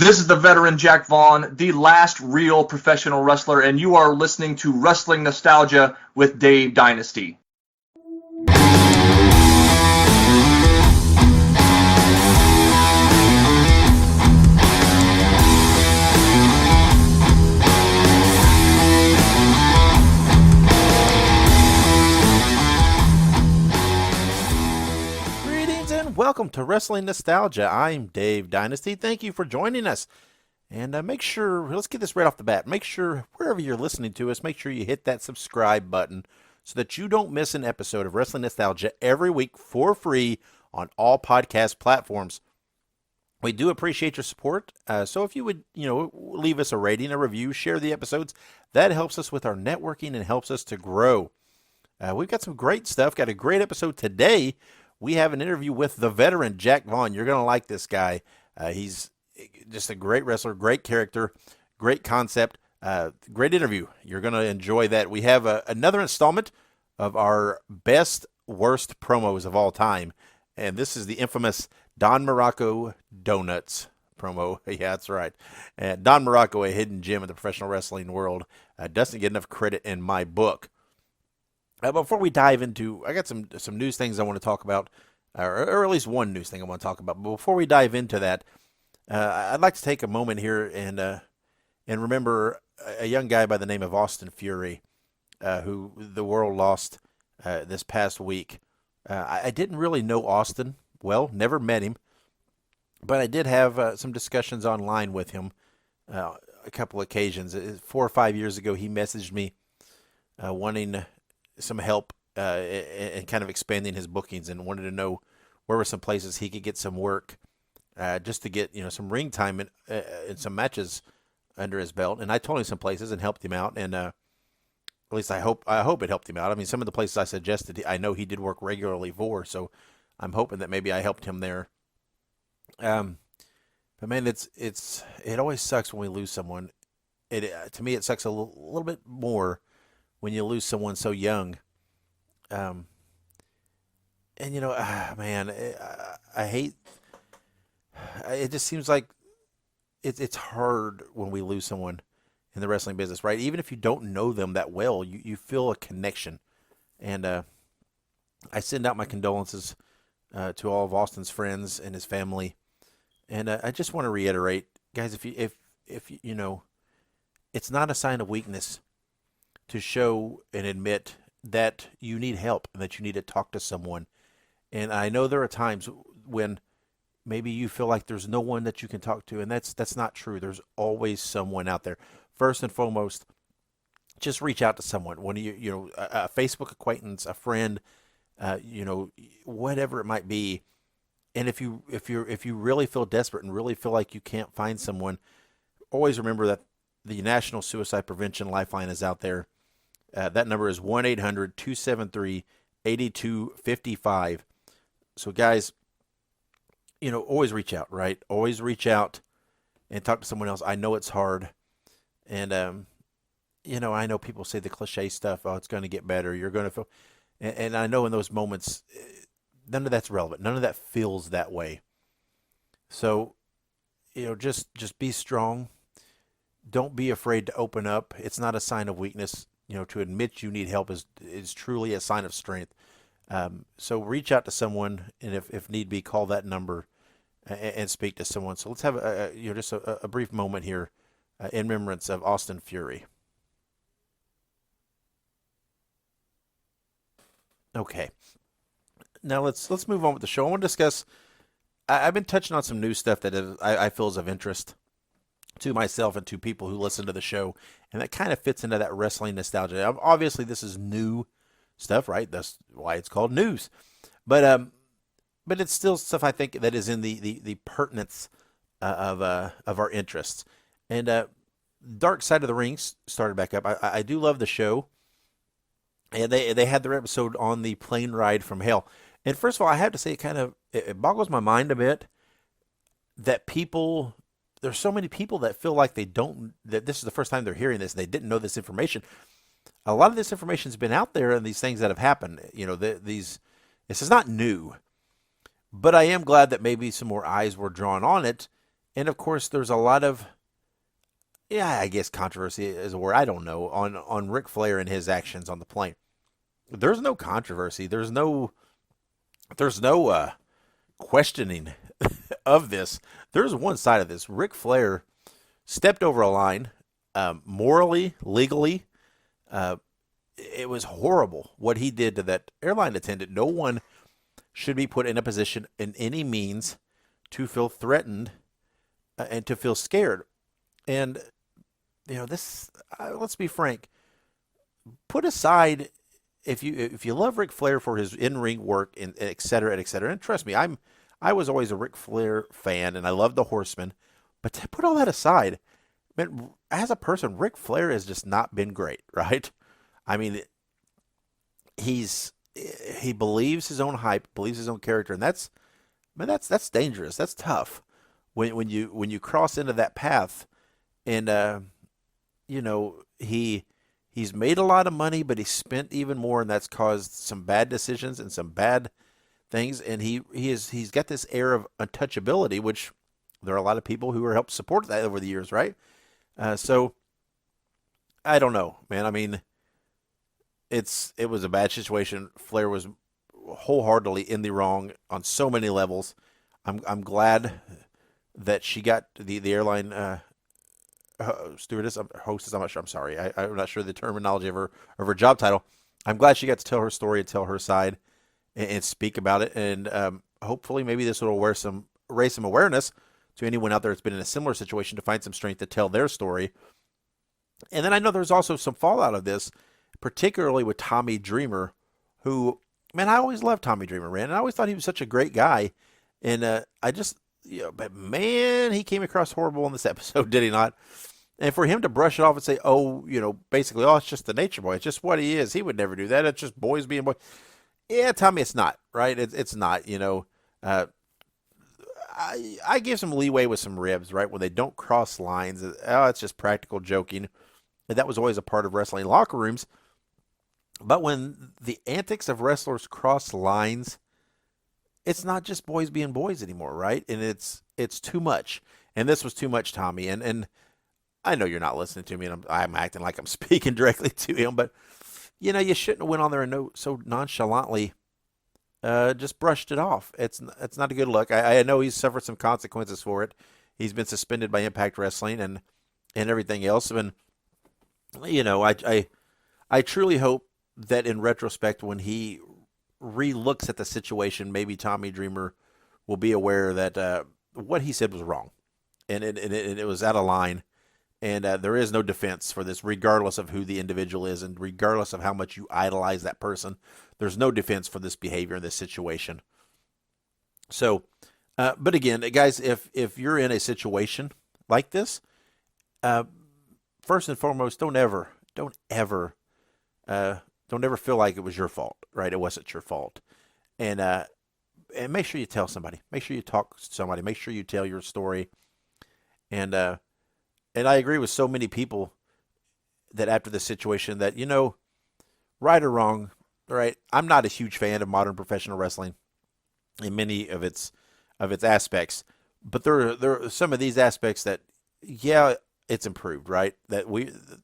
This is the veteran Jack Vaughn, the last real professional wrestler, and you are listening to Wrestling Nostalgia with Dave Dynasty. Welcome to Wrestling Nostalgia. I'm Dave Dynasty. Thank you for joining us. And make sure, let's get this right off the bat. Make sure, wherever you're listening to us, make sure you hit that subscribe button so that you don't miss an episode of Wrestling Nostalgia every week for free on all podcast platforms. We do appreciate your support. So if you would, leave us a rating, a review, share the episodes, that helps us with our networking and helps us to grow. We've got some great stuff. Got a great episode today. We have an interview with the veteran Jack Vaughn. You're going to like this guy. He's just a great wrestler, great character, great concept, great interview. You're going to enjoy that. We have another installment of our best, worst promos of all time. And this is the infamous Don Morocco Donuts promo. Yeah, that's right. Don Morocco, a hidden gem in the professional wrestling world, doesn't get enough credit in my book. Before we dive into, I got some news things I want to talk about, or at least one news thing I want to talk about. But before we dive into that, I'd like to take a moment here and remember a young guy by the name of Austin Fury, who the world lost this past week. I didn't really know Austin well, never met him, but I did have some discussions online with him a couple occasions. 4 or 5 years ago, he messaged me wanting some help and kind of expanding his bookings, and wanted to know where were some places he could get some work just to get some ring time and some matches under his belt. And I told him some places and helped him out, and at least I hope it helped him out. I mean, some of the places I suggested, I know he did work regularly for, so I'm hoping that maybe I helped him there. But man, it always sucks when we lose someone. To me, it sucks a little bit more when you lose someone so young. Man, I hate, it just seems like it's hard when we lose someone in the wrestling business, right? Even if you don't know them that well, you feel a connection. And I send out my condolences to all of Austin's friends and his family. And I just want to reiterate, guys, if it's not a sign of weakness to show and admit that you need help and that you need to talk to someone. And I know there are times when maybe you feel like there's no one that you can talk to, and that's not true. There's always someone out there. First and foremost, just reach out to someone. When a Facebook acquaintance, a friend, whatever it might be. And if you really feel desperate and really feel like you can't find someone, always remember that the National Suicide Prevention Lifeline is out there. That number is 1-800-273-8255. So guys, always reach out, right? Always reach out and talk to someone else. I know it's hard. And, I know people say the cliche stuff, oh, it's going to get better. You're going to feel, and I know in those moments, none of that's relevant. None of that feels that way. So, just be strong. Don't be afraid to open up. It's not a sign of weakness. To admit you need help is truly a sign of strength. So reach out to someone, and if need be, call that number and speak to someone. So let's have just a brief moment here in remembrance of Austin Fury. Okay. Now let's move on with the show. I want to discuss. I've been touching on some new stuff that I feel is of interest to myself and to people who listen to the show, and that kind of fits into that wrestling nostalgia. Obviously, this is new stuff, right? That's why it's called news. But it's still stuff I think that is in the pertinence of our interests. And Dark Side of the Ring started back up. I do love the show, and they had their episode on the plane ride from hell. And first of all, I have to say, it boggles my mind a bit that there's so many people that feel like that this is the first time they're hearing this, and they didn't know this information. A lot of this information's been out there, and these things that have happened, this is not new, but I am glad that maybe some more eyes were drawn on it, And of course, there's a lot of, yeah, I guess controversy is a word, I don't know, on Ric Flair and his actions on the plane. There's no controversy. There's no questioning of this. There's one side of this. Ric Flair stepped over a line, morally, legally. It was horrible what he did to that airline attendant. No one should be put in a position in any means to feel threatened and to feel scared. And this. Let's be frank. Put aside if you love Ric Flair for his in-ring work and et cetera, et cetera. And trust me, I was always a Ric Flair fan, and I love the Horseman. But to put all that aside, man, as a person, Ric Flair has just not been great, right? I mean, he believes his own hype, believes his own character, and that's dangerous. That's tough when you cross into that path, and he's made a lot of money, but he's spent even more, and that's caused some bad decisions and some bad things. And he's got this air of untouchability, which there are a lot of people who are helped support that over the years, right? So I don't know, man. I mean, it was a bad situation. Flair was wholeheartedly in the wrong on so many levels. I'm glad that she got the airline stewardess, hostess. I'm not sure. I'm sorry. I'm not sure the terminology of her job title. I'm glad she got to tell her story and tell her side and speak about it. And hopefully, maybe this will raise some awareness to anyone out there that's been in a similar situation to find some strength to tell their story. And then I know there's also some fallout of this, particularly with Tommy Dreamer, who, man, I always loved Tommy Dreamer, man. And I always thought he was such a great guy. And but man, he came across horrible in this episode, did he not? And for him to brush it off and say, basically, it's just the nature boy. It's just what he is. He would never do that. It's just boys being boys. Yeah, Tommy, it's not, right? It's not, I give some leeway with some ribs, right? When they don't cross lines. It's just practical joking. And that was always a part of wrestling locker rooms. But when the antics of wrestlers cross lines, it's not just boys being boys anymore, right? And it's too much. And this was too much, Tommy. And I know you're not listening to me, and I'm acting like I'm speaking directly to him, but you shouldn't have went on there and so nonchalantly just brushed it off. It's not a good look. I know he's suffered some consequences for it. He's been suspended by Impact Wrestling and everything else. And I truly hope that in retrospect, when he re-looks at the situation, maybe Tommy Dreamer will be aware that what he said was wrong, and it was out of line. And there is no defense for this, regardless of who the individual is and regardless of how much you idolize that person. There's no defense for this behavior in this situation. So, but again, guys, if you're in a situation like this, first and foremost, don't ever feel like it was your fault, right? It wasn't your fault. And make sure you tell somebody. Make sure you talk to somebody. Make sure you tell your story. And I agree with so many people that after this situation that, right or wrong, right? I'm not a huge fan of modern professional wrestling in many of its aspects, but there are some of these aspects that, yeah, it's improved, right? That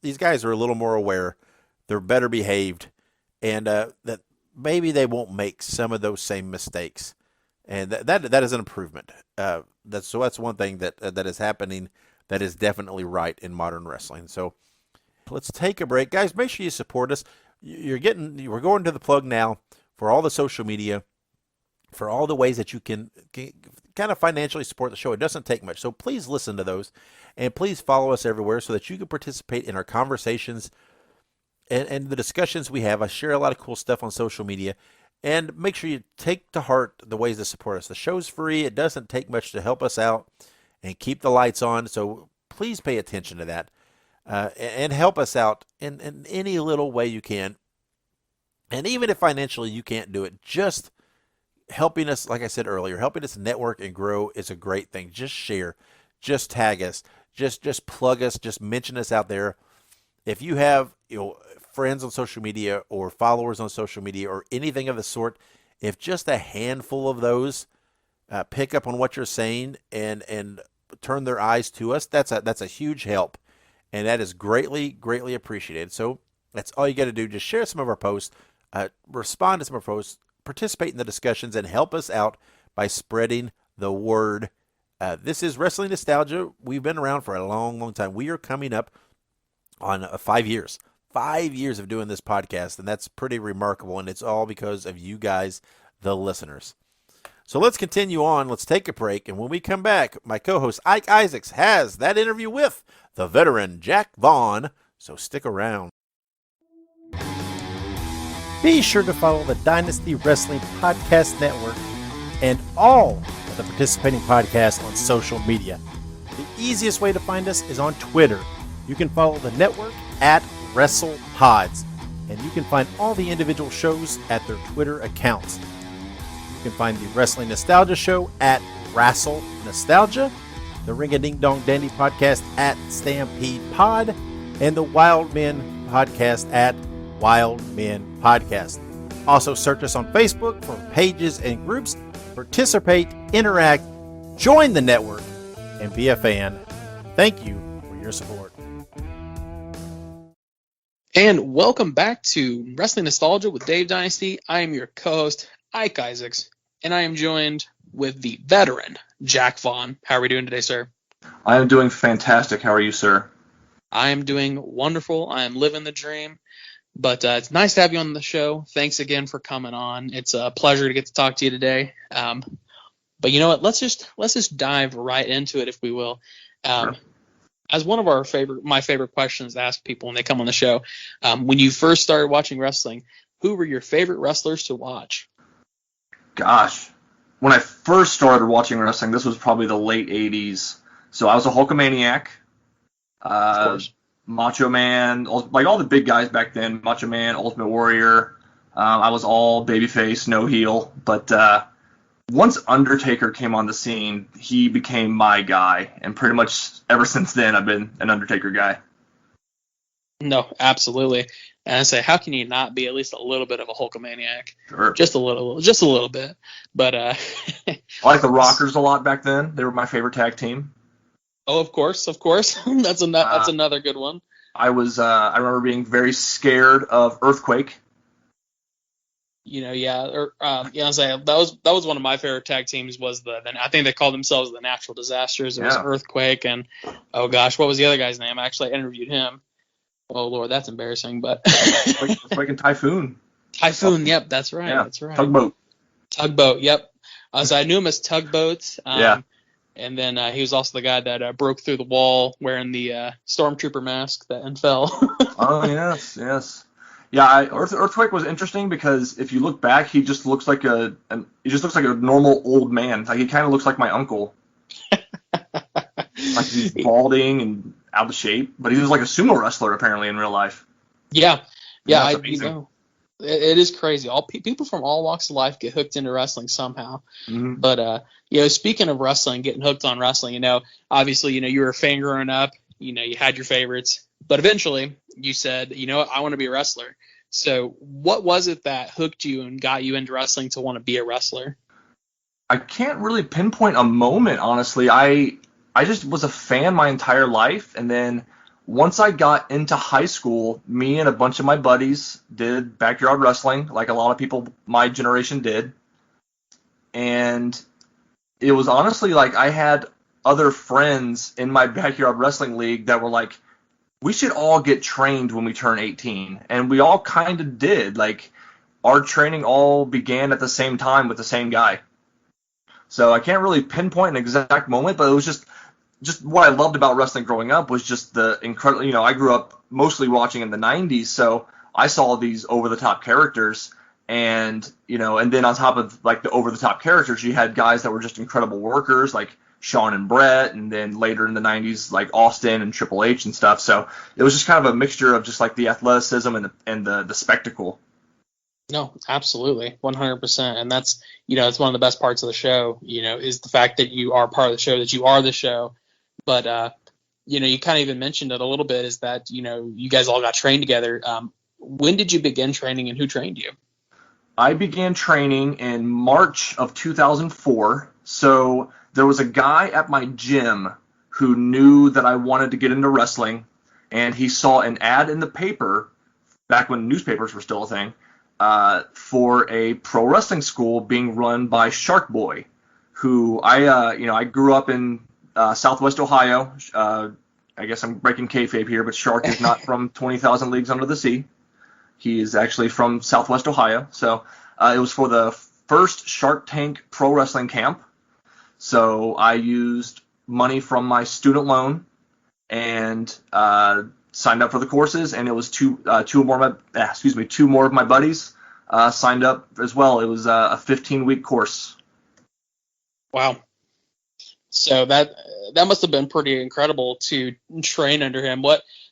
these guys are a little more aware, they're better behaved, and that maybe they won't make some of those same mistakes, and that is an improvement. That's one thing that is happening that is definitely right in modern wrestling. So let's take a break, guys. Make sure you support us. We're going to the plug now for all the social media, for all the ways that you can kind of financially support the show. It doesn't take much, so please listen to those, and please follow us everywhere so that you can participate in our conversations and the discussions we have. I share a lot of cool stuff on social media, and make sure you take to heart the ways to support us. The show's free. It doesn't take much to help us out and keep the lights on, so please pay attention to that and help us out in any little way you can. And even if financially you can't do it, just helping us, like I said earlier, helping us network and grow is a great thing. Just share, just tag us, just plug us, just mention us out there. If you have friends on social media or followers on social media or anything of the sort, if just a handful of those pick up on what you're saying and turn their eyes to us, that's a huge help, and that is greatly, greatly appreciated. So that's all you got to do. Just share some of our posts, respond to some of our posts, participate in the discussions, and help us out by spreading the word. This is Wrestling Nostalgia. We've been around for a long, long time. We are coming up on 5 years. 5 years of doing this podcast, and that's pretty remarkable, and it's all because of you guys, the listeners. So let's continue on. Let's take a break, and when we come back, my co-host Ike Isaacs has that interview with the veteran Jack Vaughn, so stick around. Be sure to follow the Dynasty Wrestling Podcast Network and all of the participating podcasts on social media. The easiest way to find us is on Twitter. You can follow the network at WrestlePods, and you can find all the individual shows at their Twitter accounts. You can find the Wrestling Nostalgia Show at Wrestle Nostalgia, the Ring-a-Ding-Dong Dandy Podcast at Stampede Pod, and the Wild Men Podcast at Wild Men Podcast. Also search us on Facebook for pages and groups. Participate, interact, join the network, and be a fan. Thank you for your support. And welcome back to Wrestling Nostalgia with Dave Dynasty. I am your co-host, Ike Isaacs, and I am joined with the veteran, Jack Vaughn. How are we doing today, sir? I am doing fantastic. How are you, sir? I am doing wonderful. I am living the dream. But it's nice to have you on the show. Thanks again for coming on. It's a pleasure to get to talk to you today. But you know what? Let's just dive right into it, if we will. Sure. As one of my favorite questions to ask people when they come on the show, when you first started watching wrestling, who were your favorite wrestlers to watch? Gosh, when I first started watching wrestling, this was probably the late 80s. So I was a Hulkamaniac. Of course. Macho Man, like all the big guys back then, Macho Man, Ultimate Warrior. I was all babyface, no heel. But once Undertaker came on the scene, he became my guy. And pretty much ever since then, I've been an Undertaker guy. No, absolutely. And I say, how can you not be at least a little bit of a Hulkamaniac? Sure. Just a little bit. But I like the Rockers a lot back then. They were my favorite tag team. Oh, of course. That's another good one. I remember being very scared of Earthquake. I'm saying that was one of my favorite tag teams. I think they called themselves the Natural Disasters. It was Earthquake, and oh gosh, what was the other guy's name? I actually interviewed him. Oh Lord, that's embarrassing. But Earthquake and Typhoon. Typhoon, yep, that's right. Yeah. That's right. Tugboat, yep. So I knew him as Tugboat. Yeah. And then he was also the guy that broke through the wall wearing the stormtrooper mask and fell. Oh, yes. Yeah, Earthquake was interesting because if you look back, he just looks like a normal old man. Like he kind of looks like my uncle. Like he's balding and out of shape, but he was like a sumo wrestler apparently in real life. Yeah. That's amazing. It is crazy. People from all walks of life get hooked into wrestling somehow. Mm-hmm. But speaking of wrestling, getting hooked on wrestling, obviously, you were a fan growing up. You had your favorites, but eventually you said, I want to be a wrestler. So what was it that hooked you and got you into wrestling to want to be a wrestler? I can't really pinpoint a moment, honestly. I just was a fan my entire life, and then once I got into high school, me and a bunch of my buddies did backyard wrestling, like a lot of people my generation did. And it was honestly like I had other friends in my backyard wrestling league that were like, we should all get trained when we turn 18. And we all kind of did. Like, our training all began at the same time with the same guy. So I can't really pinpoint an exact moment, but it was just what I loved about wrestling growing up was just the incredible, I grew up mostly watching in the 90s, so I saw these over-the-top characters, and then on top of, like, the over-the-top characters, you had guys that were just incredible workers, like Shawn and Brett, and then later in the 90s, like Austin and Triple H and stuff, so it was just kind of a mixture of just, like, the athleticism and the spectacle. No, absolutely, 100%, and that's, it's one of the best parts of the show, is the fact that you are part of the show, that you are the show. But, you kind of even mentioned it a little bit, is that, you guys all got trained together. When did you begin training and who trained you? I began training in March of 2004. So there was a guy at my gym who knew that I wanted to get into wrestling, and he saw an ad in the paper back when newspapers were still a thing, for a pro wrestling school being run by Shark Boy, who I grew up in Southwest Ohio. I guess I'm breaking kayfabe here, but Shark is not from 20,000 Leagues Under the Sea. He is actually from Southwest Ohio. So it was for the first Shark Tank pro wrestling camp. So I used money from my student loan and signed up for the courses, and it was two more of my buddies signed up as well. It was a 15-week course. Wow. So that must have been pretty incredible to train under him.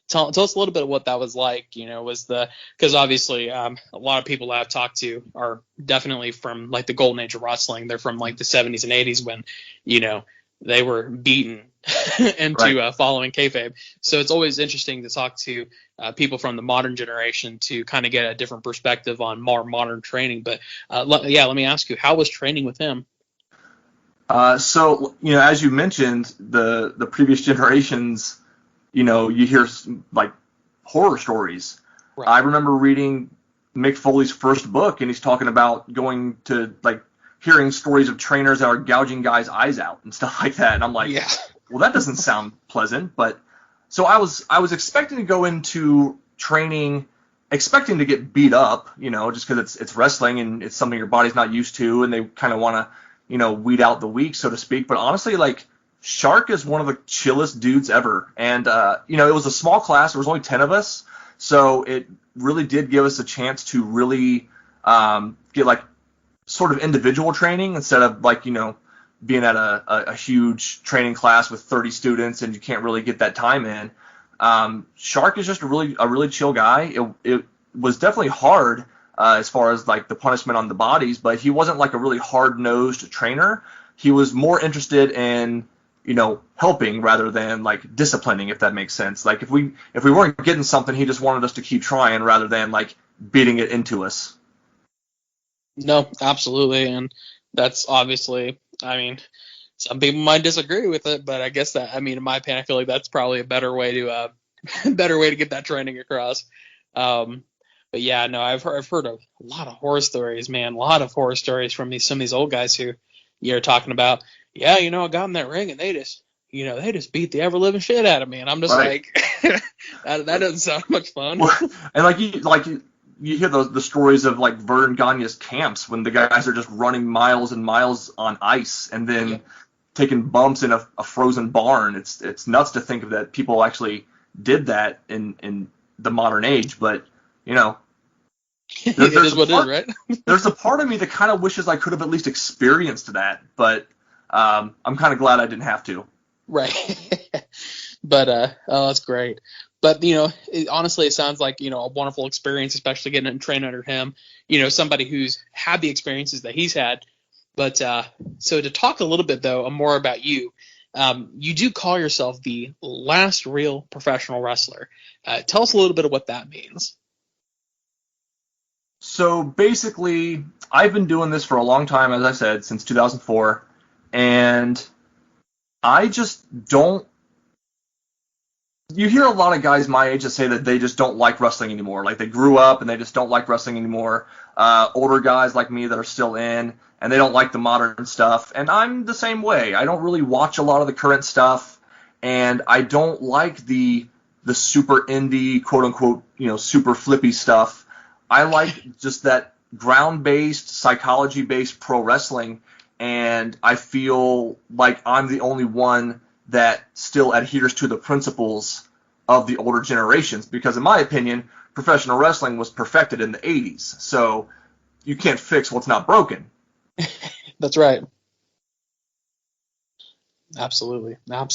Tell us a little bit of what that was like. Because obviously a lot of people I've talked to are definitely from like the golden age of wrestling. They're from like the 70s and 80s when they were beaten into following kayfabe. So it's always interesting to talk to people from the modern generation to kind of get a different perspective on more modern training. But let me ask you, how was training with him? So as you mentioned, the previous generations, you hear like horror stories. Right. I remember reading Mick Foley's first book, and he's talking about going to like hearing stories of trainers that are gouging guys' eyes out and stuff like that. And I'm like, well, that doesn't sound pleasant. But so I was expecting to go into training, expecting to get beat up, just because it's wrestling and it's something your body's not used to, and they kind of want to, weed out the weak, so to speak. But honestly, like, Shark is one of the chillest dudes ever. And, it was a small class. There was only 10 of us. So it really did give us a chance to really get, like, sort of individual training instead of, like, being at a huge training class with 30 students and you can't really get that time in. Shark is just a really chill guy. It was definitely hard as far as, like, the punishment on the bodies, but he wasn't, like, a really hard-nosed trainer. He was more interested in helping rather than like disciplining, if that makes sense. Like if we weren't getting something, he just wanted us to keep trying rather than like beating it into us. No, absolutely. And that's obviously, some people might disagree with it, but I guess that, in my opinion, I feel like that's probably a better way to get that training across. But yeah, no, I've heard a lot of horror stories, man, a lot of horror stories from some of these old guys who you're talking about. Yeah, I got in that ring and they just beat the ever living shit out of me, and I'm just like, that doesn't sound much fun. And you hear the stories of like Vern Gagne's camps when the guys are just running miles and miles on ice and then taking bumps in a frozen barn. It's nuts to think of that people actually did that in the modern age, but it is what it is, right? There's a part of me that kind of wishes I could have at least experienced that, but I'm kind of glad I didn't have to. Right. But that's great. But honestly, it sounds like a wonderful experience, especially getting and trained under him. Somebody who's had the experiences that he's had. But so to talk a little bit though more about you, you do call yourself the last real professional wrestler. Tell us a little bit of what that means. So basically, I've been doing this for a long time, as I said, since 2004, and I just don't. You hear a lot of guys my age that say that they just don't like wrestling anymore. Like they grew up and they just don't like wrestling anymore. Older guys like me that are still in, and they don't like the modern stuff. And I'm the same way. I don't really watch a lot of the current stuff, and I don't like the super indie, quote unquote, super flippy stuff. I like just that ground-based, psychology-based pro wrestling, and I feel like I'm the only one that still adheres to the principles of the older generations, because in my opinion, professional wrestling was perfected in the 80s, so you can't fix what's not broken. That's right. Absolutely. And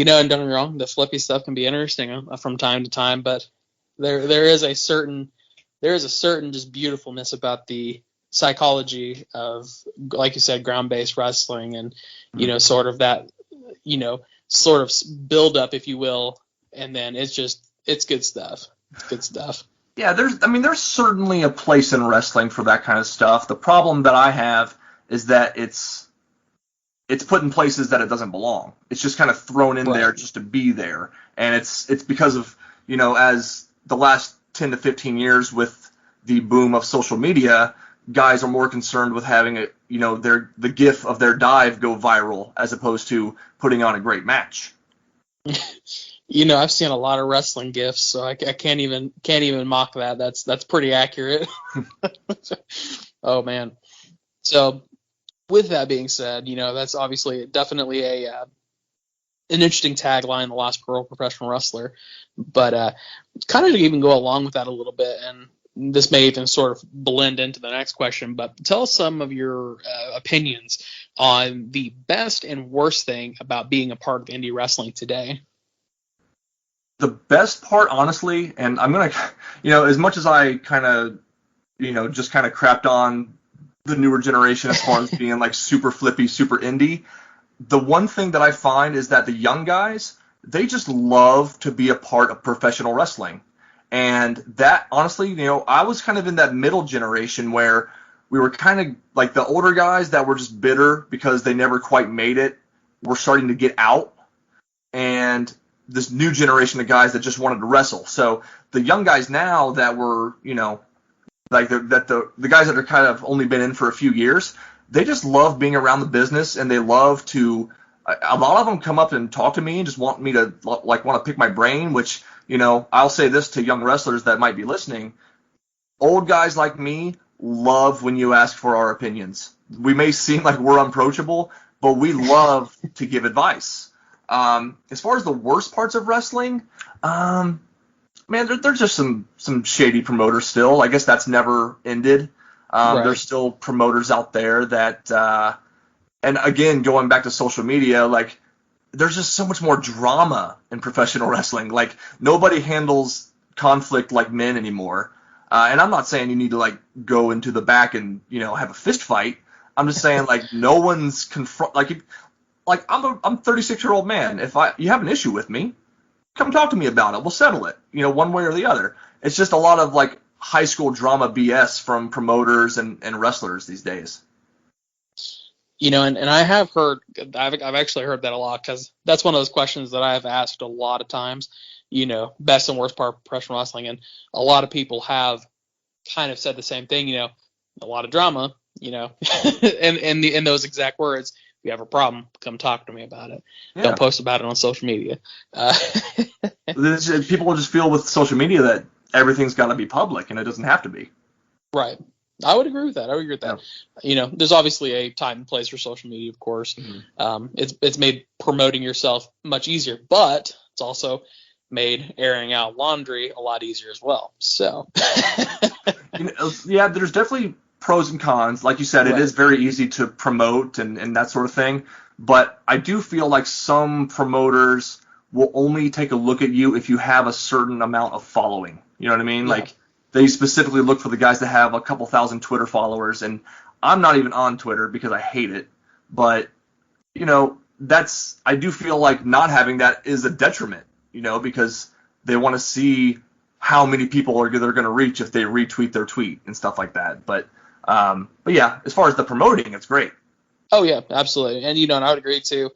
don't get me wrong, the flippy stuff can be interesting from time to time, but there is a certain just beautifulness about the psychology of, like you said, ground-based wrestling and, sort of that, sort of build up, if you will. And then it's good stuff. It's good stuff. Yeah, there's certainly a place in wrestling for that kind of stuff. The problem that I have is that it's it's put in places that it doesn't belong. It's just kind of thrown in there just to be there. And it's because of, as the last 10 to 15 years with the boom of social media, guys are more concerned with having the gif of their dive go viral as opposed to putting on a great match. I've seen a lot of wrestling gifs, so I can't even mock that. That's pretty accurate. Oh man. So with that being said, that's obviously definitely an interesting tagline, the Lost Girl Professional Wrestler. But kind of to even go along with that a little bit, and this may even sort of blend into the next question, but tell us some of your opinions on the best and worst thing about being a part of indie wrestling today. The best part, honestly, and I'm going to, as much as I kind of, just kind of crapped on the newer generation as far as being like super flippy, super indie, the one thing that I find is that the young guys, they just love to be a part of professional wrestling. And that, honestly, I was kind of in that middle generation where we were kind of like the older guys that were just bitter because they never quite made it, were starting to get out. And this new generation of guys that just wanted to wrestle. So the young guys now that were, like the guys that are kind of only been in for a few years, they just love being around the business, and they love to. A lot of them come up and talk to me and just want me to want to pick my brain. Which I'll say this to young wrestlers that might be listening: old guys like me love when you ask for our opinions. We may seem like we're unapproachable, but we love to give advice. As far as the worst parts of wrestling, man, there's just some shady promoters still. I guess that's never ended. There's still promoters out there that, and again, going back to social media, like there's just so much more drama in professional wrestling. Like nobody handles conflict like men anymore. And I'm not saying you need to like go into the back and have a fist fight. I'm just saying like no one's like I'm a 36-year-old man. If you have an issue with me, come talk to me about it. We'll settle it, one way or the other. It's just a lot of like high school drama BS from promoters and wrestlers these days. And I have heard, I've actually heard that a lot, because that's one of those questions that I have asked a lot of times, best and worst part of professional wrestling. And a lot of people have kind of said the same thing, a lot of drama, in those exact words. If you have a problem, come talk to me about it. Yeah. Don't post about it on social media. People just feel with social media that everything's got to be public, and it doesn't have to be. Right. I would agree with that. Yeah. There's obviously a time and place for social media, of course. Mm-hmm. It's made promoting yourself much easier, but it's also made airing out laundry a lot easier as well. So. Yeah, there's definitely pros and cons. Like you said, It is very easy to promote and that sort of thing. But I do feel like some promoters will only take a look at you if you have a certain amount of following. You know what I mean? Yeah. Like they specifically look for the guys that have a couple thousand Twitter followers. And I'm not even on Twitter because I hate it. But, I do feel like not having that is a detriment, because they want to see how many people they're going to reach if they retweet their tweet and stuff like that. But yeah, as far as the promoting, it's great. Oh yeah, absolutely. And and I would agree too.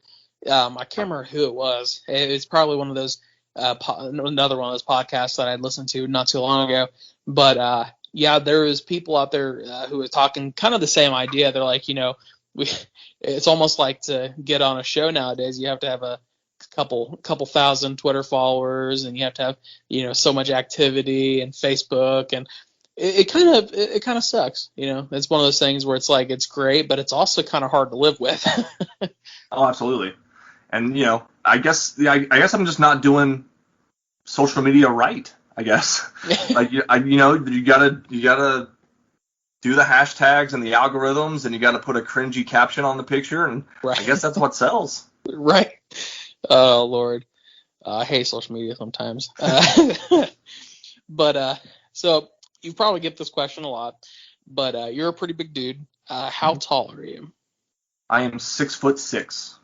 I can't remember who it was. It's probably one of those another one of those podcasts that I listened to not too long ago. But yeah, there was people out there who were talking kind of the same idea. They're like, it's almost like to get on a show nowadays, you have to have a couple thousand Twitter followers, and you have to have so much activity and Facebook, and it kind of sucks. It's one of those things where it's like it's great, but it's also kind of hard to live with. Oh, absolutely. And I guess I'm just not doing social media right. I guess like you gotta do the hashtags and the algorithms, and you gotta put a cringy caption on the picture, and I guess that's what sells. Right. Oh Lord, I hate social media sometimes. But so you probably get this question a lot, but you're a pretty big dude. How tall are you? I am 6'6".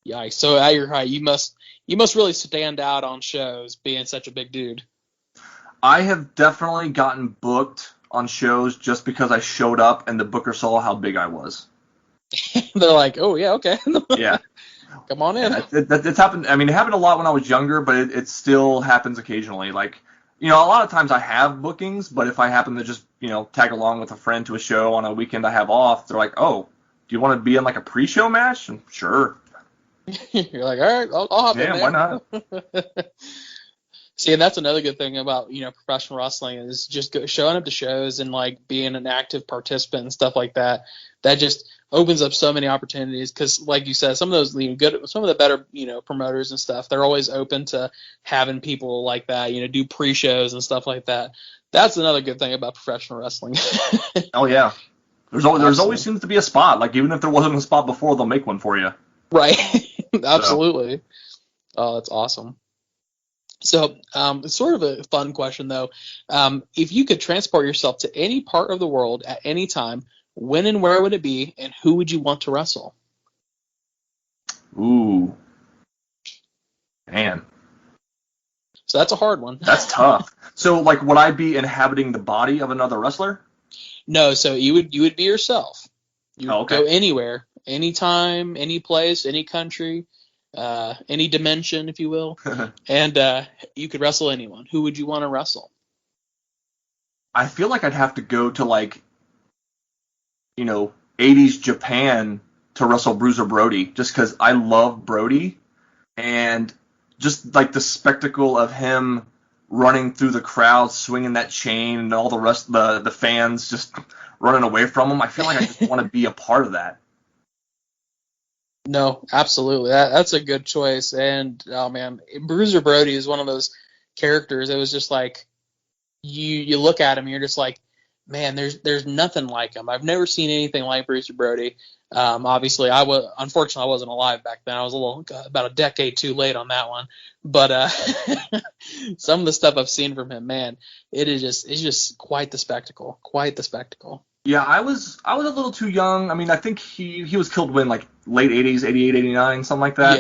Yeah. So at your height, you must really stand out on shows being such a big dude. I have definitely gotten booked on shows just because I showed up and the booker saw how big I was. They're like, oh yeah, okay. Yeah. Come on in. It's happened. I mean, it happened a lot when I was younger, but it still happens occasionally. Like, a lot of times I have bookings, but if I happen to just, tag along with a friend to a show on a weekend I have off, they're like, oh, do you want to be in like a pre-show match? And sure. You're like, all right, I'll hop in there. Yeah, why not? See, and that's another good thing about, professional wrestling is just showing up to shows and like being an active participant and stuff like that. That just opens up so many opportunities because, like you said, some of those some of the better, promoters and stuff, they're always open to having people like that, do pre-shows and stuff like that. That's another good thing about professional wrestling. Oh yeah, there's always seems to be a spot. Like even if there wasn't a spot before, they'll make one for you. Right. Absolutely. So. Oh, that's awesome. So, it's sort of a fun question, though. If you could transport yourself to any part of the world at any time, when and where would it be, and who would you want to wrestle? Ooh. Man. So that's a hard one. That's tough. So, like, would I be inhabiting the body of another wrestler? No, so you would be yourself. You would okay. Go anywhere, anytime, any place, any country. Any dimension, if you will, and you could wrestle anyone. Who would you want to wrestle? I feel like I'd have to go to 80s Japan to wrestle Bruiser Brody, just because I love Brody, and just like the spectacle of him running through the crowd, swinging that chain, and all the rest of the fans just running away from him. I feel like I just want to be a part of that. No, absolutely. That's a good choice. And, oh, man, Bruiser Brody is one of those characters. It was just like you look at him and you're just like, man, there's nothing like him. I've never seen anything like Bruiser Brody. Obviously, unfortunately, I wasn't alive back then. I was about a decade too late on that one. But some of the stuff I've seen from him, man, it's just quite the spectacle. Quite the spectacle. Yeah, I was a little too young. I mean, I think he was killed when like late 80s, 88, 89, something like that.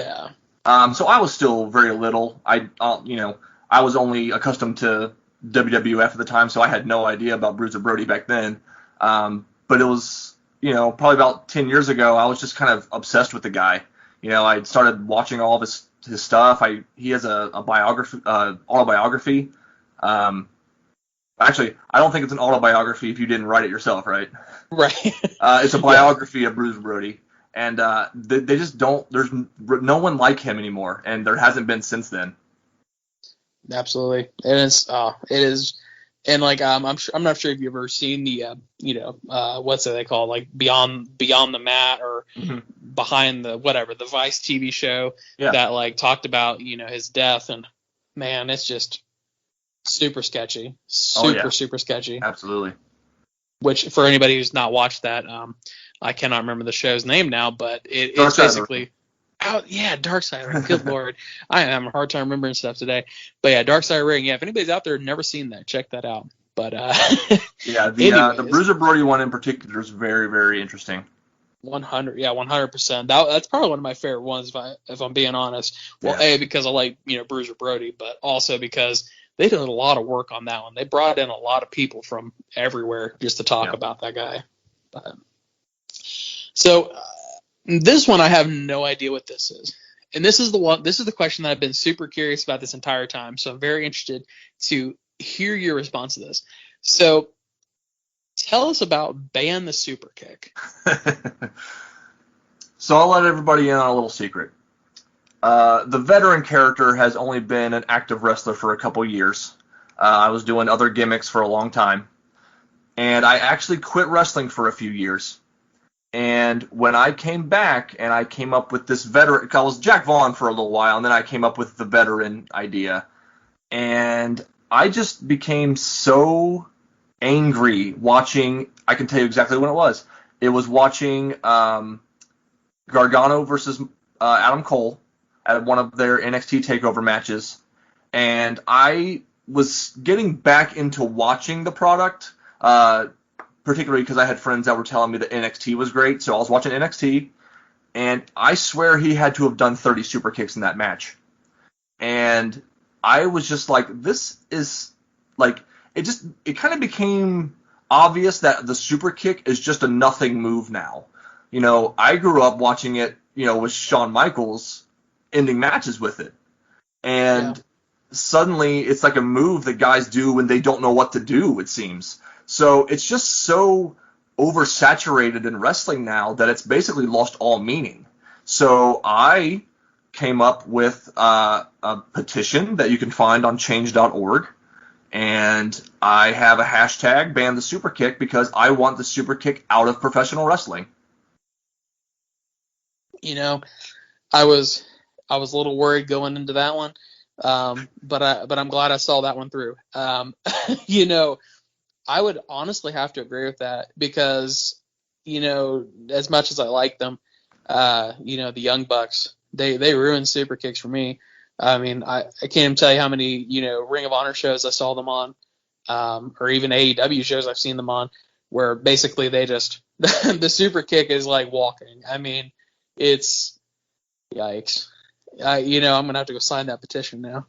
Yeah. So I was still very little. I was only accustomed to WWF at the time, so I had no idea about Bruiser Brody back then. But it was, probably about 10 years ago, I was just kind of obsessed with the guy. I started watching all of his stuff. He has a biography, autobiography. Actually, I don't think it's an autobiography if you didn't write it yourself, right? Right. It's a biography of Bruiser Brody. And they just don't – there's no one like him anymore, and there hasn't been since then. Absolutely. It is – and, like, I'm not sure if you've ever seen the, what's it they call, like, Beyond the Mat or Behind the – whatever, the Vice TV show that, like, talked about, his death. And, man, it's just – super sketchy. Super sketchy. Absolutely. Which, for anybody who's not watched that, I cannot remember the show's name now, but it's basically Dark Side Ring. Good Lord. I am having a hard time remembering stuff today. But yeah, Dark Side Ring. Yeah, if anybody's out there never seen that, check that out. But the Bruiser Brody one in particular is very, very interesting. 100%. That's probably one of my favorite ones if I'm being honest. Well, A, because I like, Bruiser Brody, but also because they did a lot of work on that one. They brought in a lot of people from everywhere just to talk about that guy. So this one, I have no idea what this is. And this is the question that I've been super curious about this entire time. So I'm very interested to hear your response to this. So tell us about Ban the Superkick. So I'll let everybody in on a little secret. The veteran character has only been an active wrestler for a couple years. I was doing other gimmicks for a long time. And I actually quit wrestling for a few years. And when I came back and I came up with this veteran, I was Jack Vaughn for a little while, and then I came up with the veteran idea. And I just became so angry watching, I can tell you exactly when it was. It was watching Gargano versus Adam Cole at one of their NXT TakeOver matches, and I was getting back into watching the product, particularly because I had friends that were telling me that NXT was great, so I was watching NXT, and I swear he had to have done 30 super kicks in that match. And I was just like, this is, like, it kind of became obvious that the super kick is just a nothing move now. I grew up watching it, with Shawn Michaels ending matches with it. And suddenly it's like a move that guys do when they don't know what to do, it seems. So it's just so oversaturated in wrestling now that it's basically lost all meaning. So I came up with a petition that you can find on change.org, and I have a hashtag, ban the Superkick, because I want the Superkick out of professional wrestling. I was a little worried going into that one, but I'm glad I saw that one through. I would honestly have to agree with that because, as much as I like them, the Young Bucks, they ruined super kicks for me. I mean, I can't even tell you how many, Ring of Honor shows I saw them on, or even AEW shows I've seen them on, where basically they just, the super kick is like walking. I mean, it's yikes. I'm going to have to go sign that petition now.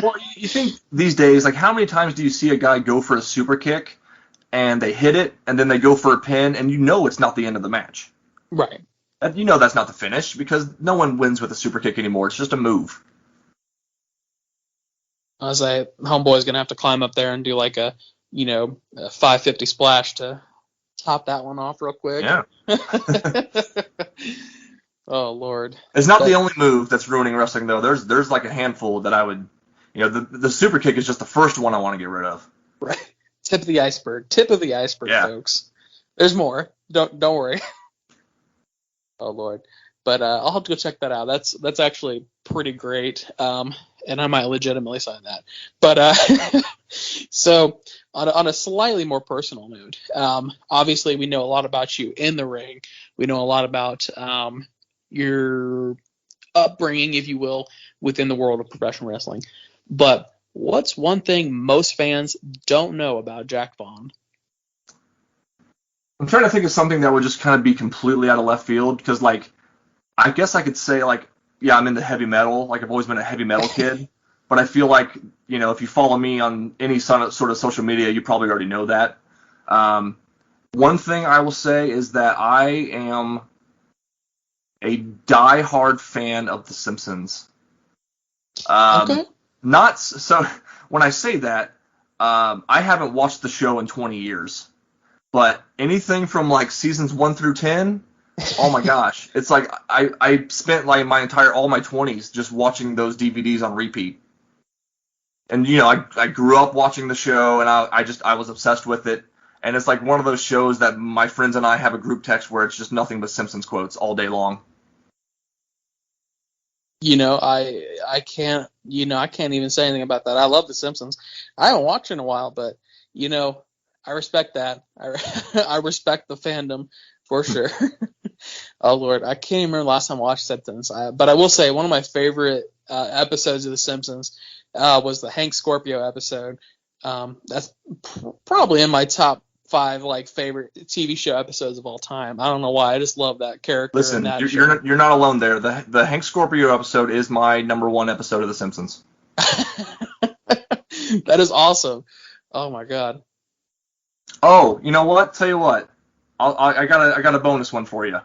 Well, you think these days, like, how many times do you see a guy go for a super kick and they hit it and then they go for a pin and it's not the end of the match? Right. And that's not the finish because no one wins with a super kick anymore. It's just a move. I was like, homeboy's going to have to climb up there and do like a 550 splash to top that one off real quick. Yeah. Oh, Lord. It's not the only move that's ruining wrestling, though. There's like a handful that I would, the super kick is just the first one I want to get rid of. Right. Tip of the iceberg, folks. There's more. Don't worry. Oh, Lord. But I'll have to go check that out. That's actually pretty great. And I might legitimately sign that. But so on a slightly more personal note, obviously we know a lot about you in the ring. We know a lot about your upbringing, if you will, within the world of professional wrestling. But what's one thing most fans don't know about Jack Vaughn? I'm trying to think of something that would just kind of be completely out of left field because, like, I guess I could say, like, yeah, I'm into heavy metal. Like, I've always been a heavy metal kid. But I feel like, if you follow me on any sort of social media, you probably already know that. One thing I will say is that I am a die-hard fan of The Simpsons. Okay. Not so. When I say that, I haven't watched the show in 20 years. But anything from like seasons 1 through 10, oh my gosh, it's like I spent like all my 20s just watching those DVDs on repeat. And I grew up watching the show, and I was obsessed with it. And it's like one of those shows that my friends and I have a group text where it's just nothing but Simpsons quotes all day long. I can't even say anything about that. I love The Simpsons. I haven't watched in a while, but I respect that. I respect the fandom for sure. Oh Lord, I can't even remember last time I watched Simpsons. But I will say one of my favorite episodes of The Simpsons was the Hank Scorpio episode. That's probably in my top 5 like favorite TV show episodes of all time. I don't know why. I just love that character. Listen, you're not alone there. The Hank Scorpio episode is my number 1 episode of The Simpsons. That is awesome. Oh my God. Oh, you know what? Tell you what. I got a bonus one for you.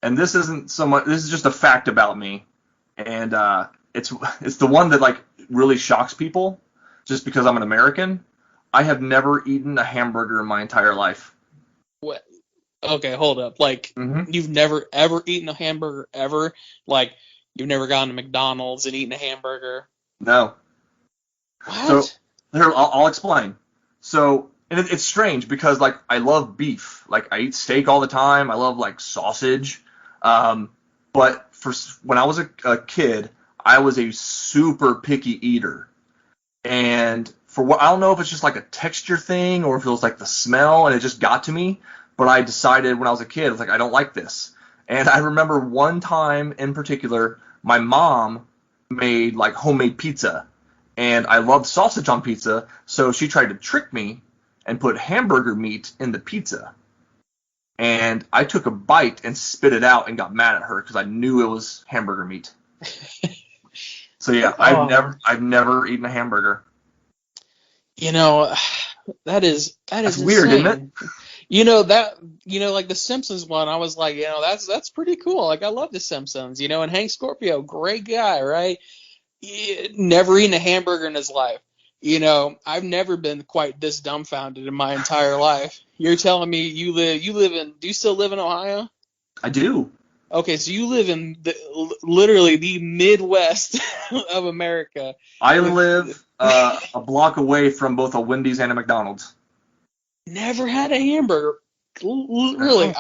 And this isn't so much. This is just a fact about me, and it's the one that like really shocks people, just because I'm an American. I have never eaten a hamburger in my entire life. What? Okay, hold up. Like, You've never ever eaten a hamburger ever? Like, you've never gone to McDonald's and eaten a hamburger? No. What? So here, I'll explain. So, and it's strange because like I love beef. Like I eat steak all the time. I love like sausage. But when I was a kid, I was a super picky eater. And I don't know if it's just like a texture thing or if it was like the smell and it just got to me. But I decided when I was a kid, I was like, I don't like this. And I remember one time in particular, my mom made like homemade pizza. And I loved sausage on pizza, so she tried to trick me and put hamburger meat in the pizza. And I took a bite and spit it out and got mad at her because I knew it was hamburger meat. So yeah, I've never eaten a hamburger. That is That's weird, isn't it? Like the Simpsons one, I was like, that's pretty cool. Like, I love the Simpsons, and Hank Scorpio, great guy, right? Never eaten a hamburger in his life. I've never been quite this dumbfounded in my entire life. You're telling me do you still live in Ohio? I do. Okay, so you live in literally the Midwest of America. I live a block away from both a Wendy's and a McDonald's. Never had a hamburger. Really?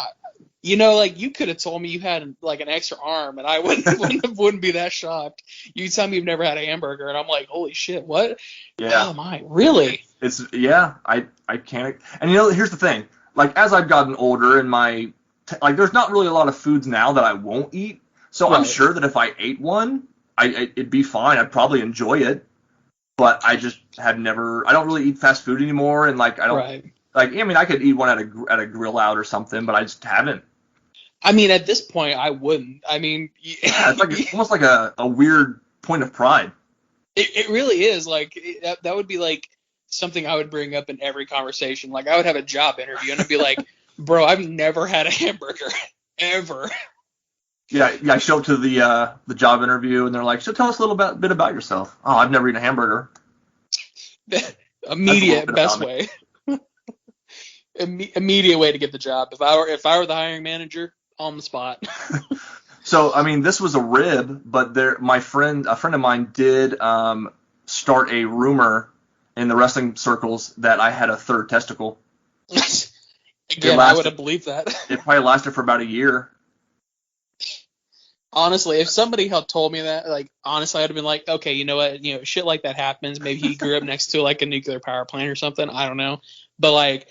Like you could have told me you had like an extra arm, and I wouldn't be that shocked. You tell me you've never had a hamburger, and I'm like, holy shit, what? Yeah. Oh my, really? I can't. And here's the thing. Like, as I've gotten older, and there's not really a lot of foods now that I won't eat. So right. I'm sure that if I ate one, it'd be fine. I'd probably enjoy it. But I just have never. I don't really eat fast food anymore, and like I don't. Right. Like, I mean, I could eat one at a grill out or something, but I just haven't. I mean, at this point, I wouldn't. I mean, it's almost like a weird point of pride. It really is. Like, that would be like something I would bring up in every conversation. Like, I would have a job interview, and I'd be like, bro, I've never had a hamburger, ever. Yeah, I show up to the job interview, and they're like, so tell us a little bit about yourself. Oh, I've never eaten a hamburger. Immediate best way. Immediate way to get the job. If I were the hiring manager, on the spot. So, I mean, this was a rib, but a friend of mine did start a rumor in the wrestling circles that I had a third testicle. Again, I would have believed that. It probably lasted for about a year. Honestly, if somebody had told me that, like, honestly, I'd have been like, okay, you know what, shit like that happens. Maybe he grew up next to like a nuclear power plant or something. I don't know, but like,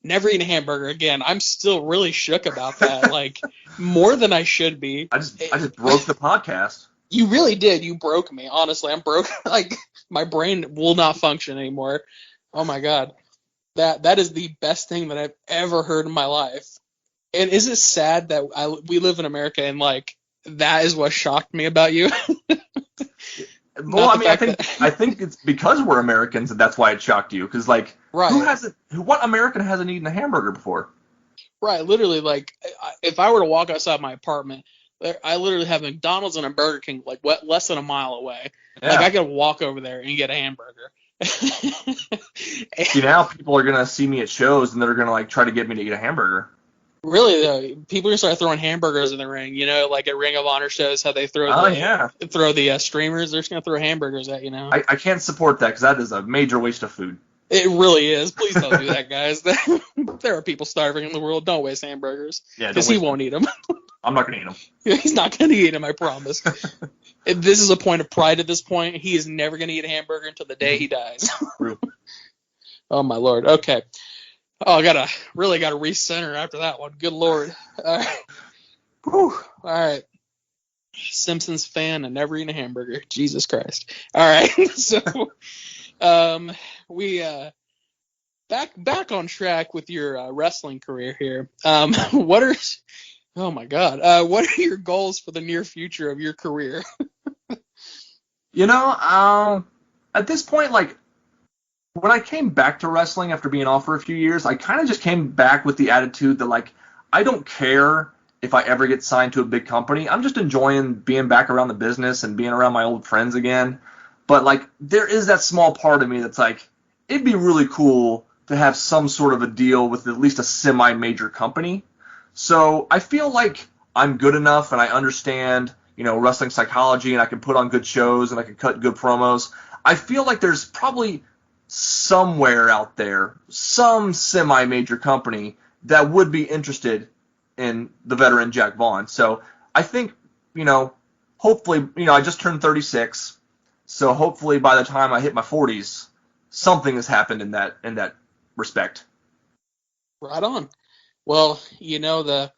never eaten a hamburger again. I'm still really shook about that, like, more than I should be. I just broke the podcast. You really did. You broke me. Honestly, I'm broke. Like, my brain will not function anymore. Oh my god, that is the best thing that I've ever heard in my life. And is it sad that we live in America and like that is what shocked me about you? Well, I mean, I think it's because we're Americans and that's why it shocked you. Because like, right. What American hasn't eaten a hamburger before? Right, literally, like, if I were to walk outside my apartment, I literally have McDonald's and a Burger King like less than a mile away. Yeah. Like, I could walk over there and get a hamburger. See, now people are gonna see me at shows and they're gonna like try to get me to eat a hamburger. Really though, people are gonna start throwing hamburgers in the ring. Like at Ring of Honor shows, how they throw the streamers. They're just gonna throw hamburgers at you now. I can't support that because that is a major waste of food. It really is. Please don't do that, guys. There are people starving in the world. Don't waste hamburgers. Yeah, because he won't eat them. I'm not gonna eat them. He's not gonna eat them. I promise. This is a point of pride at this point. He is never gonna eat a hamburger until the day he dies. Oh my lord. Okay. Oh, I really gotta recenter after that one. Good lord. All right. Whew. All right. Simpsons fan and never eaten a hamburger. Jesus Christ. All right. So, we back on track with your wrestling career here. What are your goals for the near future of your career? At this point, like, when I came back to wrestling after being off for a few years, I kind of just came back with the attitude that, like, I don't care if I ever get signed to a big company. I'm just enjoying being back around the business and being around my old friends again. But, like, there is that small part of me that's like, it'd be really cool to have some sort of a deal with at least a semi-major company. So I feel like I'm good enough and I understand, wrestling psychology and I can put on good shows and I can cut good promos. I feel like there's probably somewhere out there, some semi-major company that would be interested in the veteran Jack Vaughn. So I think, hopefully, I just turned 36. So hopefully by the time I hit my 40s, something has happened in that respect. Right on. Well, the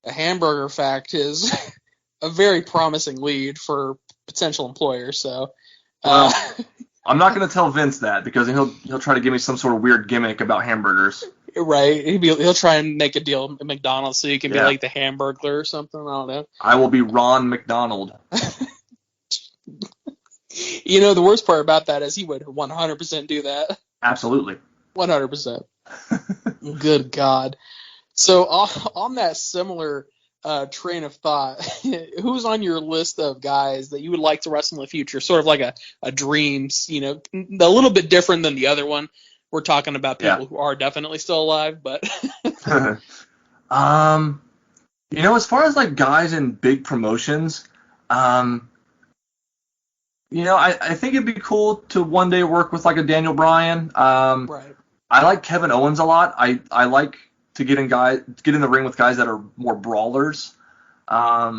hamburger fact is a very promising lead for potential employers. So, I'm not going to tell Vince that because he'll try to give me some sort of weird gimmick about hamburgers. Right. He'll try and make a deal at McDonald's so you can be like the Hamburglar or something. I don't know. I will be Ron McDonald. The worst part about that is he would 100% do that. Absolutely. 100%. Good God. So on that similar train of thought, who's on your list of guys that you would like to wrestle in the future? Sort of like a dreams, a little bit different than the other one. We're talking about people who are definitely still alive, but as far as like guys in big promotions, I think it'd be cool to one day work with like a Daniel Bryan. Right. I like Kevin Owens a lot. I like to get in the ring with guys that are more brawlers. Like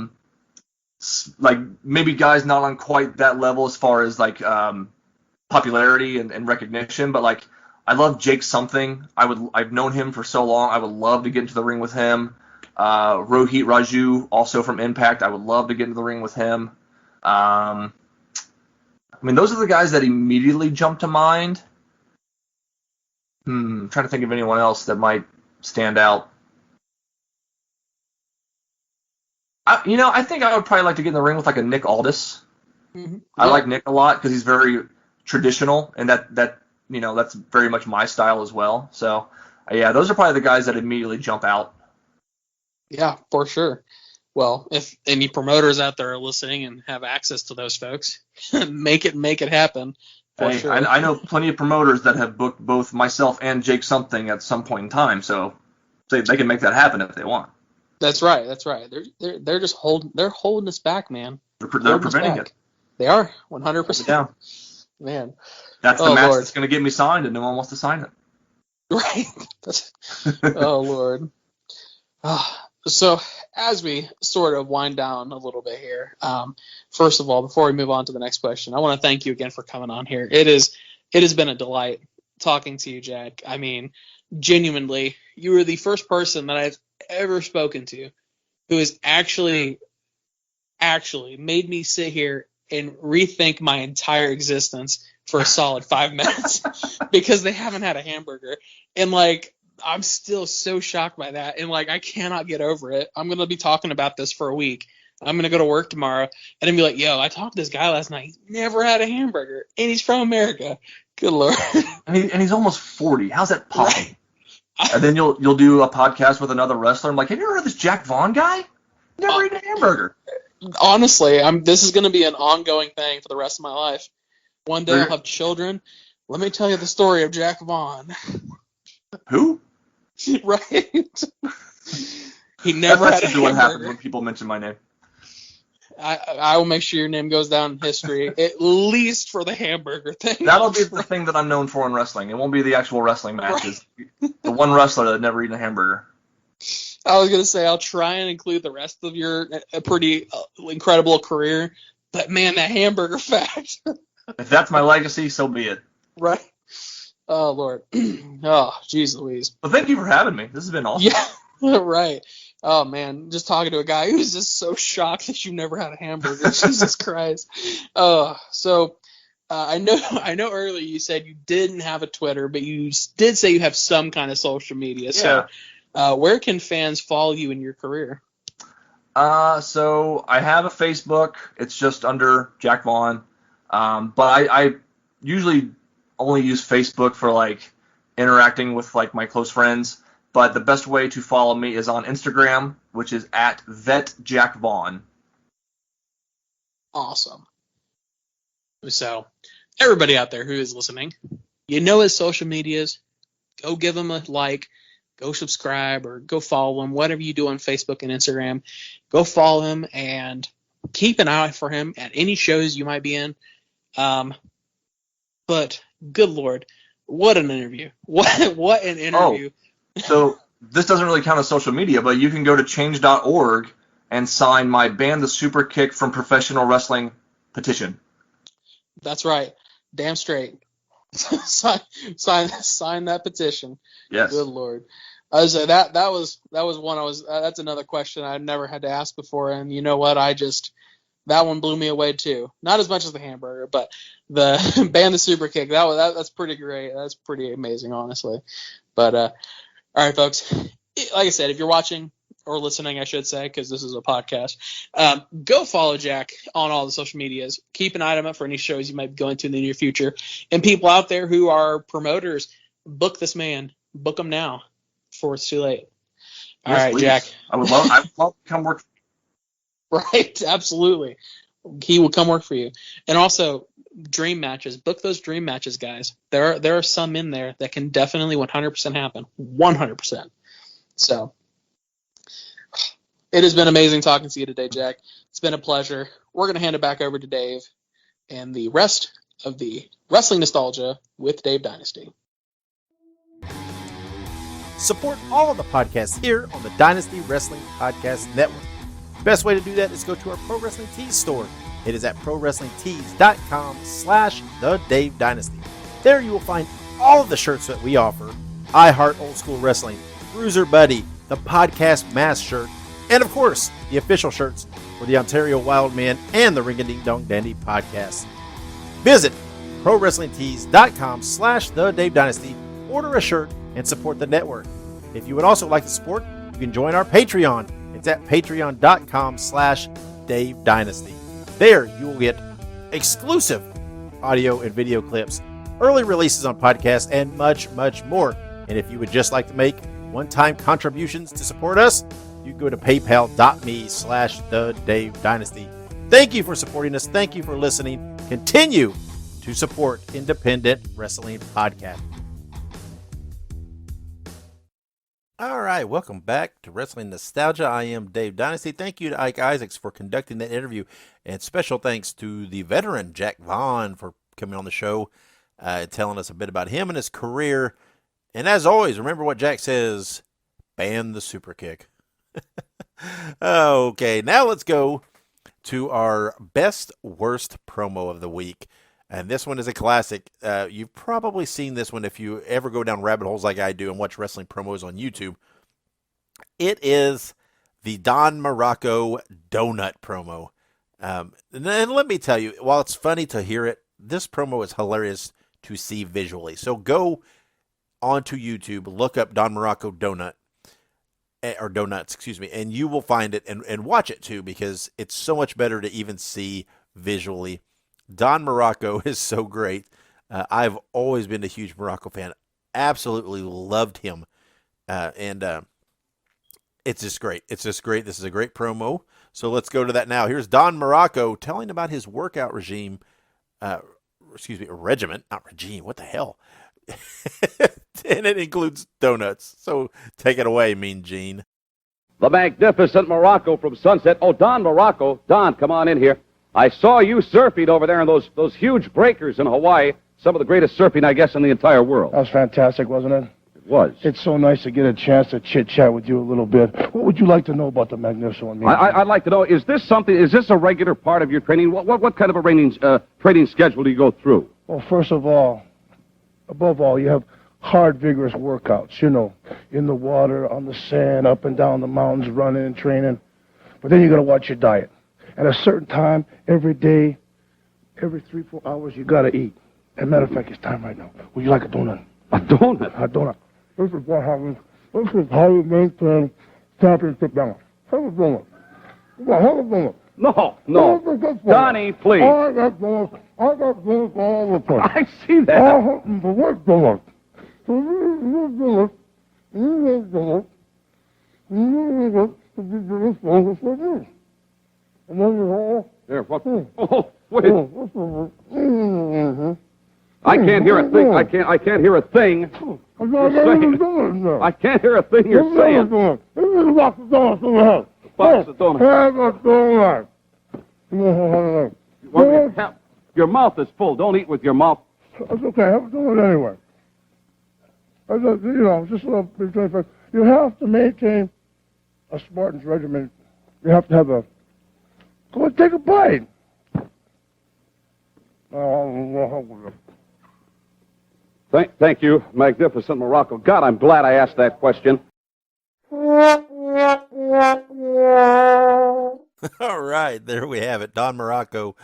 maybe guys not on quite that level as far as like popularity and recognition, but like I love Jake something. I've known him for so long. I would love to get into the ring with him. Rohit Raju, also from Impact. I would love to get into the ring with him. Those are the guys that immediately jump to mind. I'm trying to think of anyone else that might stand out. I think I would probably like to get in the ring with like a Nick Aldis. Mm-hmm. Yeah. I like Nick a lot because he's very traditional, and that's very much my style as well. So, those are probably the guys that immediately jump out. Yeah, for sure. Well, if any promoters out there are listening and have access to those folks, make it happen. Sure. I know plenty of promoters that have booked both myself and Jake something at some point in time, so they can make that happen if they want. That's right. They're just holding us back, man. They're preventing it. They are 100% down. Man, that's the match that's going to get me signed, and no one wants to sign it. Right. Oh Lord. So as we sort of wind down a little bit here, first of all, before we move on to the next question, I want to thank you again for coming on here. It has been a delight talking to you, Jack. I mean, genuinely, you were the first person that I've ever spoken to who has actually made me sit here and rethink my entire existence for a solid 5 minutes because they haven't had a hamburger. And like, I'm still so shocked by that. And like, I cannot get over it. I'm going to be talking about this for a week. I'm going to go to work tomorrow and be like, yo, I talked to this guy last night. He's never had a hamburger and he's from America. Good Lord. And he's almost 40. How's that possible? Right. And then you'll do a podcast with another wrestler. I'm like, have you ever heard of this Jack Vaughn guy? Never eaten a hamburger. Honestly, this is going to be an ongoing thing for the rest of my life. One day I'll have children. Let me tell you the story of Jack Vaughn. Who? Right. He never had a hamburger. What happens when people mention my name. I will make sure your name goes down in history, at least for the hamburger thing. That'll be the thing that I'm known for in wrestling. It won't be the actual wrestling matches. Right. The one wrestler that never eaten a hamburger. I was going to say, I'll try and include the rest of your pretty incredible career, but man, that hamburger fact. If that's my legacy, so be it. Right. Oh, Lord. Oh, jeez Louise. Well, thank you for having me. This has been awesome. Yeah, right. Oh, man, just talking to a guy who's just so shocked that you never had a hamburger. Jesus Christ. So I know earlier you said you didn't have a Twitter, but you did say you have some kind of social media. Yeah. So where can fans follow you in your career? So I have a Facebook. It's just under Jack Vaughn. But I usually only use Facebook for like interacting with like my close friends. But the best way to follow me is on Instagram, which is at VetJackVaughn. Awesome. So everybody out there who is listening, you know his social medias. Go give him a like. Go subscribe or go follow him. Whatever you do on Facebook and Instagram, go follow him and keep an eye out for him at any shows you might be in. But good Lord, what an interview! What an interview! So this doesn't really count as social media, but you can go to change.org and sign my Ban the Superkick from Professional Wrestling petition. That's right. Damn straight. sign that petition. Yes. Good Lord. I was that was one that's another question I've never had to ask before, and you know what? That one blew me away too. Not as much as the hamburger, but the Ban the Superkick. That's pretty great. That's pretty amazing, honestly. But all right, folks. Like I said, if you're watching or listening, I should say, because this is a podcast, go follow Jack on all the social medias. Keep an eye on him for any shows you might be going to in the near future. And people out there who are promoters, book this man. Book him now before it's too late. All right, please. Jack. I would love to come work. Right, absolutely. He will come work for you. And also, dream matches. Book those dream matches, guys. There are some in there that can definitely 100% happen. 100%. So, it has been amazing talking to you today, Jack. It's been a pleasure. We're going to hand it back over to Dave and the rest of the Wrestling Nostalgia with Dave Dynasty. Support all of the podcasts here on the Dynasty Wrestling Podcast Network. Best way to do that is go to our Pro Wrestling Tees store. It is at ProWrestlingTees.com/The Dave Dynasty. There you will find all of the shirts that we offer. I Heart Old School Wrestling, Bruiser Buddy, the Podcast Mask shirt, and of course, the official shirts for the Ontario Wildman and the Ring a Ding Dong Dandy podcast. Visit ProWrestlingTees.com/The Dave Dynasty. Order a shirt and support the network. If you would also like to support, you can join our Patreon. It's at patreon.com/Dave Dynasty. There you will get exclusive audio and video clips, early releases on podcasts, and much, much more. And if you would just like to make one-time contributions to support us, you can go to paypal.me/The Dave Dynasty. Thank you for supporting us. Thank you for listening. Continue to support independent wrestling podcast. All right, welcome back to Wrestling Nostalgia. I am Dave Dynasty. Thank you to Ike Isaacs for conducting that interview, and special thanks to the veteran Jack Vaughn for coming on the show, telling us a bit about him and his career. And as always, remember what Jack says, ban the Superkick. Okay, now let's go to our best worst promo of the week. And this one is a classic. You've probably seen this one if you ever go down rabbit holes like I do and watch wrestling promos on YouTube. It is the Don Morocco donut promo. And let me tell you, while it's funny to hear it, this promo is hilarious to see visually. So go onto YouTube, look up Don Morocco donut, or donuts, excuse me, and you will find it and watch it too, because it's so much better to even see visually. Don Morocco is so great. I've always been a huge Morocco fan. Absolutely loved him. And it's just great. It's just great. This is a great promo. So let's go to that now. Here's Don Morocco telling about his workout regime. Regiment, not regime. What the hell? And it includes donuts. So take it away, Mean Gene. The magnificent Morocco from Sunset. Oh, Don Morocco. Don, come on in here. I saw you surfing over there in those huge breakers in Hawaii. Some of the greatest surfing, I guess, in the entire world. That was fantastic, wasn't it? It was. It's so nice to get a chance to chit-chat with you a little bit. What would you like to know about the magnificent one? I'd like to know, is this a regular part of your training? What kind of a training schedule do you go through? Well, first of all, above all, you have hard, vigorous workouts, you know, in the water, on the sand, up and down the mountains, running and training. But then you got to watch your diet. At a certain time, every day, every 3-4 hours, you got to eat. As a matter of fact, it's time right now. Would you like a donut? A donut? A donut. This is what happens. This is how you maintain championship balance. Have a donut. Have a donut. No. Donnie, please. I got donuts all the time. I see that. I have the right donut. You There, what? Oh, wait. I can't hear a thing. I can't hear a thing. You're saying. I can't hear a thing you're saying. Box of donuts in the house. Box of donuts. Have a donut. Your mouth is full. Don't eat with your mouth. That's okay. Have a donut anyway. Just a little bit. You have to maintain a Spartan's regimen. You have to have a. Go and take a bite. Thank you, magnificent Morocco. God, I'm glad I asked that question. All right, there we have it. Don Morocco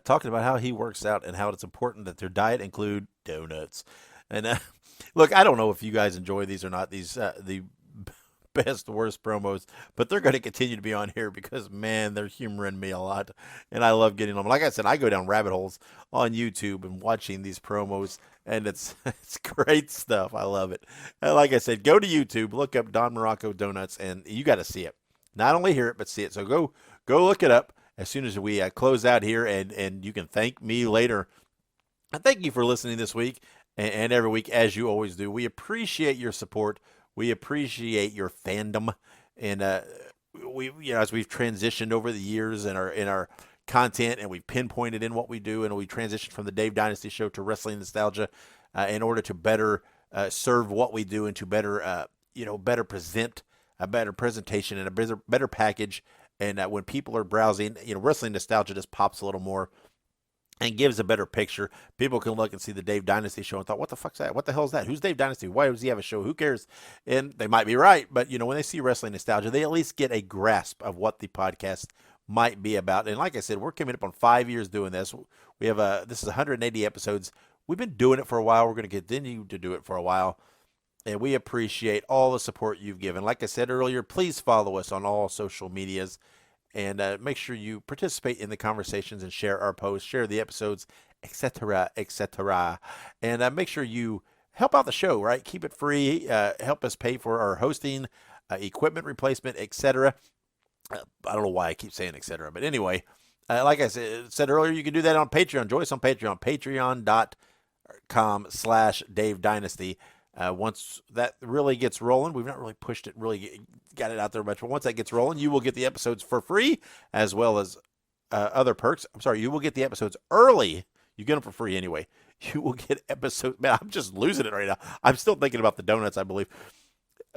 talking about how he works out and how it's important that their diet include donuts. And look, I don't know if you guys enjoy these or not. These the best, worst promos, but they're going to continue to be on here because, man, they're humoring me a lot, and I love getting them. Like I said, I go down rabbit holes on YouTube and watching these promos, and it's great stuff. I love it. And like I said, go to YouTube, look up Don Morocco Donuts, and you got to see it. Not only hear it, but see it. So go look it up as soon as we close out here, and you can thank me later. And thank you for listening this week and every week, as you always do. We appreciate your support. We appreciate your fandom, and we, as we've transitioned over the years in our content, and we've pinpointed in what we do, and we transitioned from the Dave Dynasty Show to Wrestling Nostalgia in order to better serve what we do and to better better present a better presentation and a better package. And when people are browsing, Wrestling Nostalgia just pops a little more and gives a better picture. People can look and see the Dave Dynasty Show and thought, what the fuck's that? What the hell is that? Who's Dave Dynasty? Why does he have a show? Who cares? And they might be right, but when they see Wrestling Nostalgia, they at least get a grasp of what the podcast might be about. And like I said, we're coming up on 5 years doing this. We have this is 180 episodes. We've been doing it for a while. We're going to continue to do it for a while. And we appreciate all the support you've given. Like I said earlier, please follow us on all social medias. And make sure you participate in the conversations and share our posts, share the episodes, etc., etc. And make sure you help out the show, right? Keep it free. Help us pay for our hosting, equipment replacement, etc. I don't know why I keep saying etc. But anyway, like I said earlier, you can do that on Patreon. Join us on Patreon, patreon.com/Dave Dynasty. Once that really gets rolling, we've not really pushed it, really got it out there much, but once that gets rolling, you will get the episodes for free, as well as other perks. I'm sorry, you will get the episodes early. You get them for free anyway. You will get episodes. Man, I'm just losing it right now. I'm still thinking about the donuts, I believe.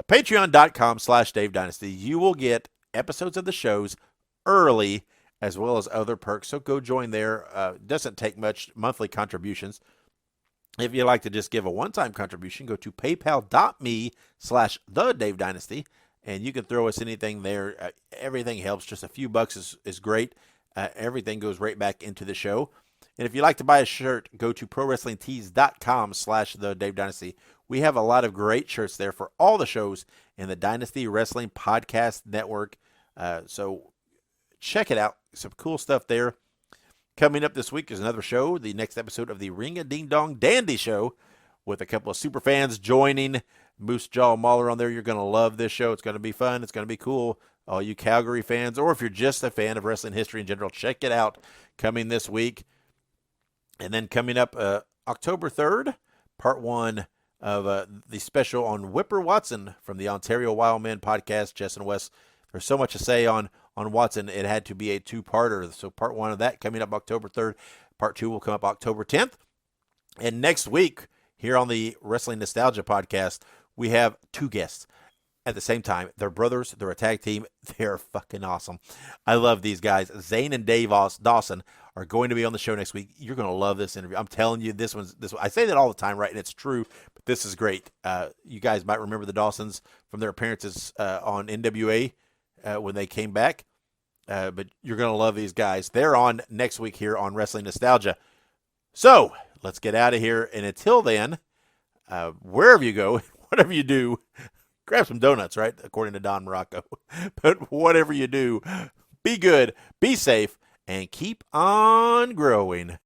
Patreon.com/Dave Dynasty. You will get episodes of the shows early, as well as other perks. So go join there. Doesn't take much monthly contributions. If you'd like to just give a one-time contribution, go to paypal.me/TheDaveDynasty, and you can throw us anything there. Everything helps. Just a few bucks is great. Everything goes right back into the show. And if you'd like to buy a shirt, go to PROWRESTLINGTEES.com/TheDaveDynasty. We have a lot of great shirts there for all the shows in the Dynasty Wrestling Podcast Network. So check it out. Some cool stuff there. Coming up this week is another show, the next episode of the Ring-a-Ding-Dong Dandy Show, with a couple of super fans joining. Moose Jaw Mahler on there. You're going to love this show. It's going to be fun. It's going to be cool. All you Calgary fans, or if you're just a fan of wrestling history in general, check it out. Coming this week. And then coming up October 3rd, part 1 of the special on Whipper Watson from the Ontario Wildman podcast, Jess and Wes. There's so much to say on Watson, it had to be a two-parter. So part 1 of that coming up October 3rd. Part 2 will come up October 10th. And next week, here on the Wrestling Nostalgia podcast, we have 2 guests at the same time. They're brothers. They're a tag team. They're fucking awesome. I love these guys. Zane and Dave Dawson are going to be on the show next week. You're going to love this interview. I'm telling you, this one. I say that all the time, right? And it's true, but this is great. You guys might remember the Dawsons from their appearances on NWA. When they came back. But you're going to love these guys. They're on next week here on Wrestling Nostalgia. So, let's get out of here. And until then, wherever you go, whatever you do, grab some donuts, right? According to Don Morocco. But whatever you do, be good, be safe, and keep on growing.